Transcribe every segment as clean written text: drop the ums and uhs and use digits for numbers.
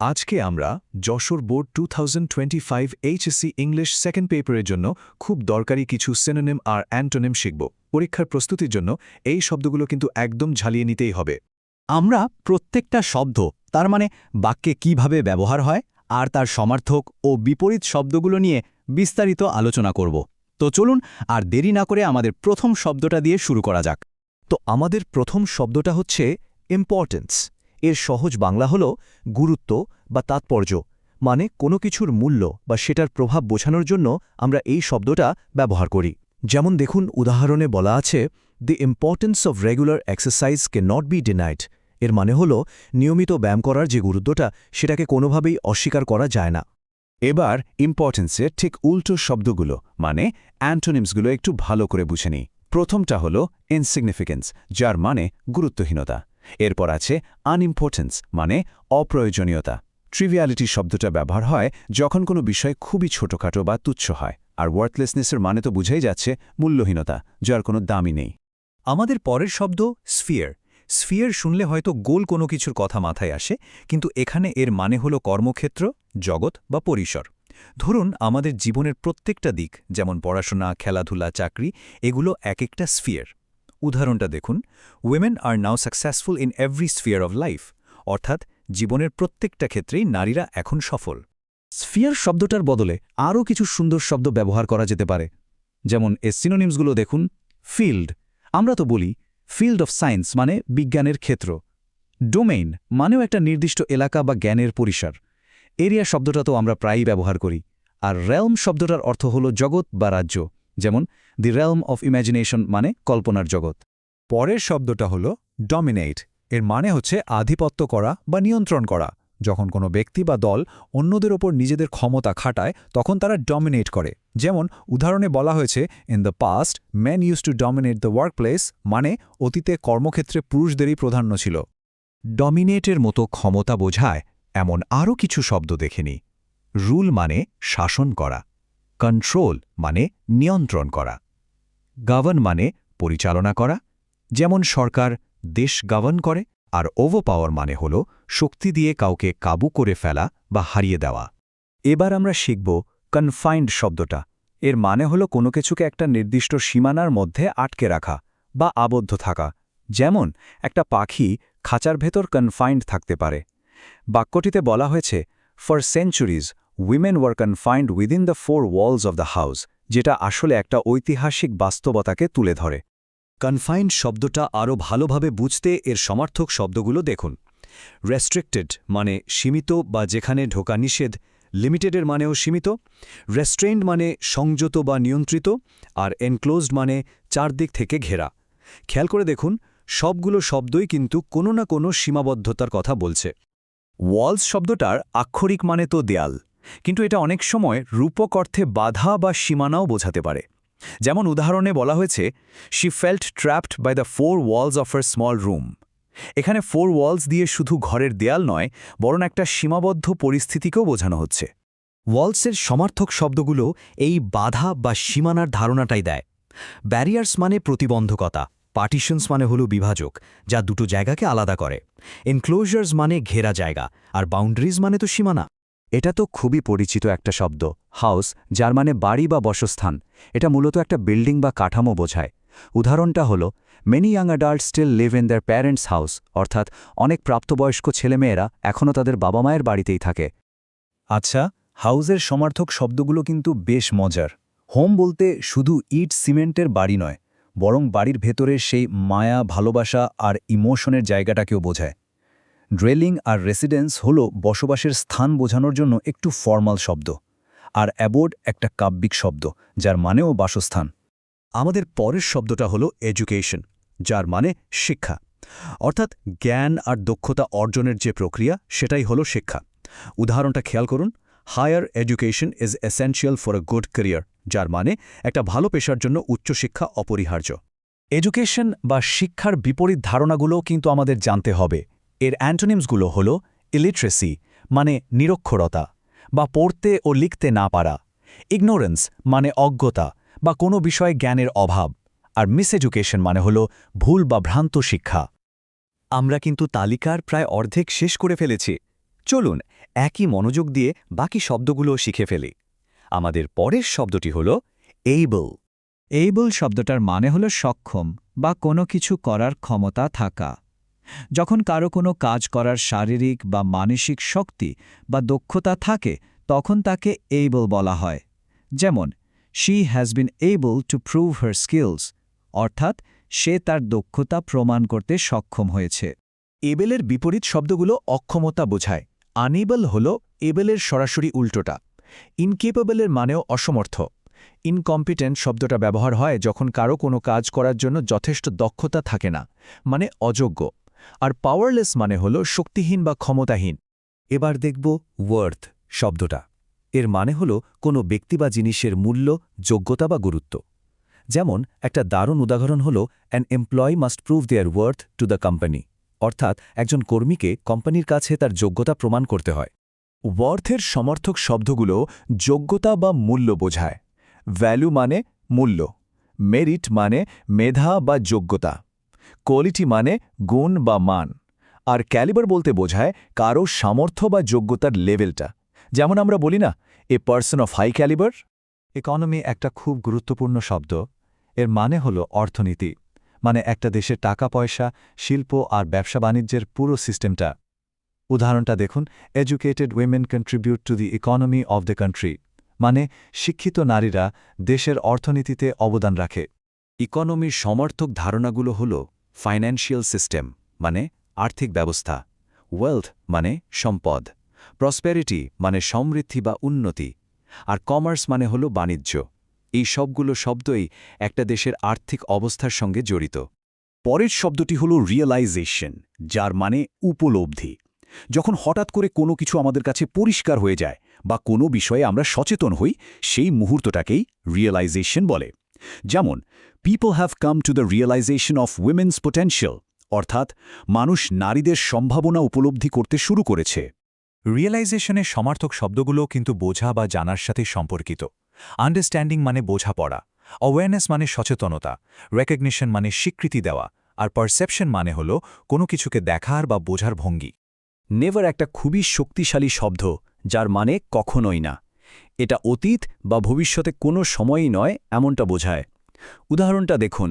আজকে আমরা Jessore board 2025 HSC English second পেপারের জন্য খুব দরকারি কিছু সিনোনিম আর অ্যান্টোনিম শিখব। পরীক্ষার প্রস্তুতির জন্য এই শব্দগুলো কিন্তু একদম ঝালিয়ে নিতেই হবে। আমরা প্রত্যেকটা শব্দ তার মানে বাক্যে কিভাবে ব্যবহার হয় আর তার সমার্থক ও বিপরীত শব্দগুলো নিয়ে বিস্তারিত আলোচনা করব। তো চলুন আর দেরি না করে আমাদের প্রথম শব্দটা দিয়ে শুরু করা যাক। তো আমাদের প্রথম শব্দটা হচ্ছে ইম্পর্টেন্স। এর সহজ বাংলা হল গুরুত্ব বা তাৎপর্য, মানে কোনো কিছুর মূল্য বা সেটার প্রভাব বোঝানোর জন্য আমরা এই শব্দটা ব্যবহার করি। যেমন দেখুন, উদাহরণে বলা আছে, the importance of regular exercise K not be denied. এর মানে হল নিয়মিত ব্যায়াম করার যে গুরুত্বটা সেটাকে কোনোভাবেই অস্বীকার করা যায় না। এবার ইম্পর্টেন্সের ঠিক উল্টো শব্দগুলো মানে অ্যান্টোনিমসগুলো একটু ভালো করে বুঝে নিই। প্রথমটা হলো ইনসিগনিফিকেন্স, যার মানে গুরুত্বহীনতা। এরপর আছে আনইম্পর্টেন্স, মানে অপ্রয়োজনীয়তা। ট্রিভিয়ালিটি শব্দটা ব্যবহার হয় যখন কোনো বিষয় খুবই ছোটখাটো বা তুচ্ছ হয়, আর ওয়ার্থলেসনেসের মানে তো বুঝাই যাচ্ছে মূল্যহীনতা, যার কোনো দামই নেই। আমাদের পরের শব্দ স্ফিয়ার। স্ফিয়ার শুনলে হয়তো গোল কোনো কিছুর কথা মাথায় আসে, কিন্তু এখানে এর মানে হলো কর্মক্ষেত্র, জগৎ বা পরিসর। ধরুন আমাদের জীবনের প্রত্যেকটা দিক, যেমন পড়াশোনা, খেলাধুলা, চাকরি, এগুলো এক একটা স্ফিয়ার। উদাহরণটা দেখুন, women are now successful in every sphere of life, অর্থাৎ জীবনের প্রত্যেকটা ক্ষেত্রেই নারীরা এখন সফল। স্ফিয়ার শব্দটার বদলে আরও কিছু সুন্দর শব্দ ব্যবহার করা যেতে পারে। যেমন এর সিনোনিমসগুলো দেখুন। ফিল্ড, আমরা তো বলি ফিল্ড অফ সায়েন্স মানে বিজ্ঞানের ক্ষেত্র। ডোমেইন মানেও একটা নির্দিষ্ট এলাকা বা জ্ঞানের পরিসর। এরিয়া শব্দটা তো আমরা প্রায়ই ব্যবহার করি। আর রেলম শব্দটার অর্থ হল জগৎ বা রাজ্য, যেমন দি রেলম অফ ইম্যাজিনেশন মানে কল্পনার জগৎ। পরের শব্দটা হলো ডমিনেট। এর মানে হচ্ছে আধিপত্য করা বা নিয়ন্ত্রণ করা। যখন কোনো ব্যক্তি বা দল অন্যদের ওপর নিজেদের ক্ষমতা খাটায়, তখন তারা ডমিনেট করে। যেমন উদাহরণে বলা হয়েছে, in the past men used to dominate the workplace, মানে অতীতে কর্মক্ষেত্রে পুরুষদেরই প্রাধান্য ছিল। ডমিনেটের মতো ক্ষমতা বোঝায় এমন আরও কিছু শব্দ দেখে নিই। রুল মানে শাসন করা, কন্ট্রোল মানে নিয়ন্ত্রণ করা, গভর্ন মানে পরিচালনা করা, যেমন সরকার দেশ গভর্ন করে, আর ওভারপাওয়ার মানে হল শক্তি দিয়ে কাউকে কাবু করে ফেলা বা হারিয়ে দেওয়া। এবার আমরা শিখব কনফাইন্ড শব্দটা। এর মানে হলো কোনো কিছুকে একটা নির্দিষ্ট সীমানার মধ্যে আটকে রাখা বা আবদ্ধ থাকা। যেমন একটা পাখি খাঁচার ভেতর কনফাইন্ড থাকতে পারে। বাক্যটিতে বলা হয়েছে, for centuries women were confined within the 4 walls of the house, যেটা আসলে একটা ঐতিহাসিক বাস্তবতাকে তুলে ধরে। কনফাইন্ড শব্দটা আরও ভালোভাবে বুঝতে এর সমার্থক শব্দগুলো দেখুন। রেস্ট্রিক্টেড মানে সীমিত বা যেখানে ঢোকা নিষেধ, লিমিটেডের মানেও সীমিত। রেস্ট্রেইনড মানে সংযত বা নিয়ন্ত্রিত, আর এনক্লোজড মানে চারদিক থেকে ঘেরা। খেয়াল করে দেখুন, সবগুলো শব্দই কিন্তু কোনো না কোনো সীমাবদ্ধতার কথা বলছে। ওয়ালস শব্দটার আক্ষরিক মানে তো দেয়াল, কিন্তু এটা অনেক সময় রূপক অর্থে বাধা বা সীমানাও বোঝাতে পারে। যেমন উদাহরণে বলা হয়েছে, she felt trapped by the 4 walls of her small room. এখানে 4 ওয়ালস দিয়ে শুধু ঘরের দেয়াল নয়, বরং একটা সীমাবদ্ধ পরিস্থিতিকেও বোঝানো হচ্ছে। ওয়ালসের সমার্থক শব্দগুলো এই বাধা বা সীমানার ধারণাটাই দেয়। ব্যারিয়ার্স মানে প্রতিবন্ধকতা, পার্টিশনস মানে হল বিভাজক, যা দুটো জায়গাকে আলাদা করে। এনক্লোজার্স মানে ঘেরা জায়গা, আর বাউন্ডারিজ মানে তো সীমানা। এটা তো খুবই পরিচিত একটা শব্দ, হাউস, যার মানে বাড়ি বা বসস্থান। এটা মূলত একটা বিল্ডিং বা কাঠামো বোঝায়। উদাহরণটা হলো, many young adult still live in their parents house, অর্থাৎ অনেক প্রাপ্তবয়স্ক ছেলেমেয়েরা এখনও তাদের বাবা মায়ের বাড়িতেই থাকে। আচ্ছা, হাউসের সমার্থক শব্দগুলো কিন্তু বেশ মজার। হোম বলতে শুধু ইট সিমেন্টের বাড়ি নয়, বরং বাড়ির ভেতরের সেই মায়া, ভালোবাসা আর ইমোশনের জায়গাটাকেও বোঝায়। ড্রেলিং আর রেসিডেন্স হল বসবাসের স্থান বোঝানোর জন্য একটু ফর্মাল শব্দ, আর অ্যাবোর্ড একটা কাব্যিক শব্দ, যার মানেও বাসস্থান। আমাদের পরের শব্দটা হলো এডুকেশন, যার মানে শিক্ষা, অর্থাৎ জ্ঞান আর দক্ষতা অর্জনের যে প্রক্রিয়া, সেটাই হলো শিক্ষা। উদাহরণটা খেয়াল করুন, higher education is essential for a good career, যার মানে একটা ভালো পেশার জন্য উচ্চশিক্ষা অপরিহার্য। এডুকেশন বা শিক্ষার বিপরীত ধারণাগুলো কিন্তু আমাদের জানতে হবে। এর অ্যান্টোনিমসগুলো হল ইলিটারেসি মানে নিরক্ষরতা বা পড়তে ও লিখতে না পারা, ইগনোরেন্স মানে অজ্ঞতা বা কোনো বিষয়ে জ্ঞানের অভাব, আর মিসএডুকেশন মানে হল ভুল বা ভ্রান্ত শিক্ষা। আমরা কিন্তু তালিকার প্রায় অর্ধেক শেষ করে ফেলেছি। চলুন একই মনোযোগ দিয়ে বাকি শব্দগুলো শিখে ফেলি। আমাদের পরের শব্দটি হল এইবল। এইবল শব্দটার মানে হল সক্ষম বা কোনো কিছু করার ক্ষমতা থাকা। যখন কারো কোনো কাজ করার শারীরিক বা মানসিক শক্তি বা দক্ষতা থাকে তখন তাকে এইবল বলা হয়। যেমন she has been able to prove her skills, অর্থাৎ সে তার দক্ষতা প্রমাণ করতে সক্ষম হয়েছে। এবেলের বিপরীত শব্দগুলো অক্ষমতা বোঝায়। আনএবল হল এবেলের সরাসরি উল্টোটা। ইনকেপেবলের মানেও অসমর্থ। ইনকম্পিটেন্ট শব্দটা ব্যবহার হয় যখন কারো কোনো কাজ করার জন্য যথেষ্ট দক্ষতা থাকে না, মানে অযোগ্য। আর পাওয়ারলেস মানে হল শক্তিহীন বা ক্ষমতাহীন। এবার দেখব ওয়ার্থ শব্দটা। এর মানে হল কোনো ব্যক্তি বা জিনিসের মূল্য, যোগ্যতা বা গুরুত্ব। যেমন একটা দারুণ উদাহরণ হল an employee must prove there worth to the company, অর্থাৎ একজন কর্মীকে কোম্পানির কাছে তার যোগ্যতা প্রমাণ করতে হয়। ওয়ার্থের সমর্থক শব্দগুলো যোগ্যতা বা মূল্য বোঝায়। ভ্যালু মানে মূল্য, মেরিট মানে মেধা বা যোগ্যতা, কোয়ালিটি মানে গুণ বা মান, আর ক্যালিবার বলতে বোঝায় কারো সামর্থ্য বা যোগ্যতার লেভেলটা। যেমন আমরা বলি না, a person of high calibre. Economy একটা খুব গুরুত্বপূর্ণ শব্দ। এর মানে হল অর্থনীতি, মানে একটা দেশের টাকা পয়সা, শিল্প আর ব্যবসা বাণিজ্যের পুরো সিস্টেমটা। উদাহরণটা দেখুন, educated women contribute to the economy of the country, মানে শিক্ষিত নারীরা দেশের অর্থনীতিতে অবদান রাখে। ইকোনমির সমর্থক ধারণাগুলো হল ফাইন্যান্সিয়াল সিস্টেম মানে আর্থিক ব্যবস্থা, ওয়েলথ মানে সম্পদ, প্রসপেরিটি মানে সমৃদ্ধি বা উন্নতি, আর কমার্স মানে হল বাণিজ্য। এই সবগুলো শব্দই একটা দেশের আর্থিক অবস্থার সঙ্গে জড়িত। পরের শব্দটি হল রিয়েলাইজেশন, যার মানে উপলব্ধি। যখন হঠাৎ করে কোনো কিছু আমাদের কাছে পরিষ্কার হয়ে যায় বা কোনো বিষয়ে আমরা সচেতন হই, সেই মুহূর্তটাকেই রিয়েলাইজেশন বলে। যেমন people have come to the realisation of women's potential, অর্থাৎ মানুষ নারীদের সম্ভাবনা উপলব্ধি করতে শুরু করেছে। রিয়েলাইজেশনের সমার্থক শব্দগুলো কিন্তু বোঝা বা জানার সাথে সম্পর্কিত। আন্ডারস্ট্যান্ডিং মানে বোঝাপড়া, অ্যাওয়ারনেস মানে সচেতনতা, রেকগনিশন মানে স্বীকৃতি দেওয়া, আর পারসেপশন মানে হল কোনো কিছুকে দেখার বা বোঝার ভঙ্গি। নেভার একটা খুবই শক্তিশালী শব্দ, যার মানে কখনোই না। এটা অতীত বা ভবিষ্যতে কোনো সময়ই নয় এমনটা বোঝায়। উদাহরণটা দেখুন,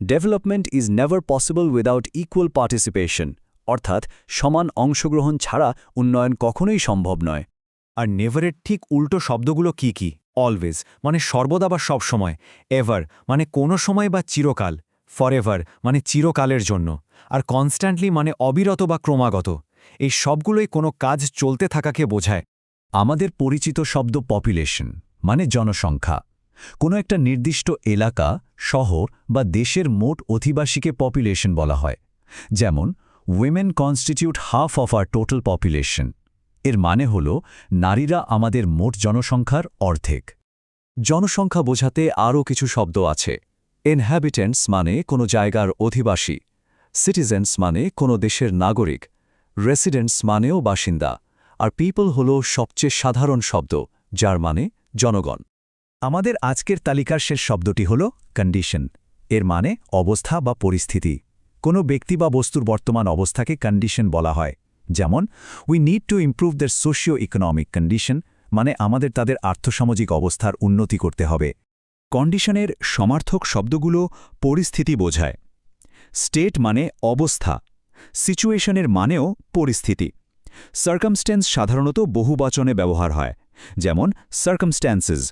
development is never possible without equal participation, অর্থাৎ সমান অংশগ্রহণ ছাড়া উন্নয়ন কখনোই সম্ভব নয়। আর নেভারের ঠিক উল্টো শব্দগুলো কি কি? অলওয়েজ মানে সর্বদা বা সবসময়, এভার মানে কোনো সময় বা চিরকাল, ফরএভার মানে চিরকালের জন্য, আর কনস্ট্যান্টলি মানে অবিরত বা ক্রমাগত। এই সবগুলোই কোনো কাজ চলতে থাকাকে বোঝায়। আমাদের পরিচিত শব্দ পপুলেশন মানে জনসংখ্যা। কোনো একটা নির্দিষ্ট এলাকা, শহর বা দেশের মোট অধিবাসীকে পপুলেশন বলা হয়। যেমন women constitute half of our total population. এর মানে হল নারীরা আমাদের মোট জনসংখ্যার অর্ধেক। জনসংখ্যা বোঝাতে আরও কিছু শব্দ আছে। ইনহ্যাবিটেন্টস মানে কোনো জায়গার অধিবাসী, সিটিজেন্স মানে কোনো দেশের নাগরিক, রেসিডেন্টস মানেও বাসিন্দা, আর পিপল হল সবচেয়ে সাধারণ শব্দ, যার মানে জনগণ। আমাদের আজকের তালিকার শেষ শব্দটি হল কন্ডিশন। এর মানে অবস্থা বা পরিস্থিতি। কোনো ব্যক্তি বা বস্তুর বর্তমান অবস্থাকে কন্ডিশন বলা হয়। যেমন we need to improve their socio economic condition, মানে আমাদের তাদের আর্থসামাজিক অবস্থার উন্নতি করতে হবে। কন্ডিশনের সমার্থক শব্দগুলো পরিস্থিতি বোঝায়। স্টেট মানে অবস্থা, সিচুয়েশনের মানেও পরিস্থিতি। সার্কামস্ট্যান্স সাধারণত বহুবচনে ব্যবহার হয়, যেমন সার্কামস্ট্যান্সেস,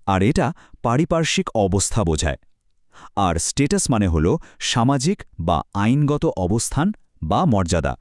আর এটা পারিপার্শ্বিক অবস্থা বোঝায়। আর স্টেটাস মানে হল সামাজিক বা আইনগত অবস্থান বা মর্যাদা।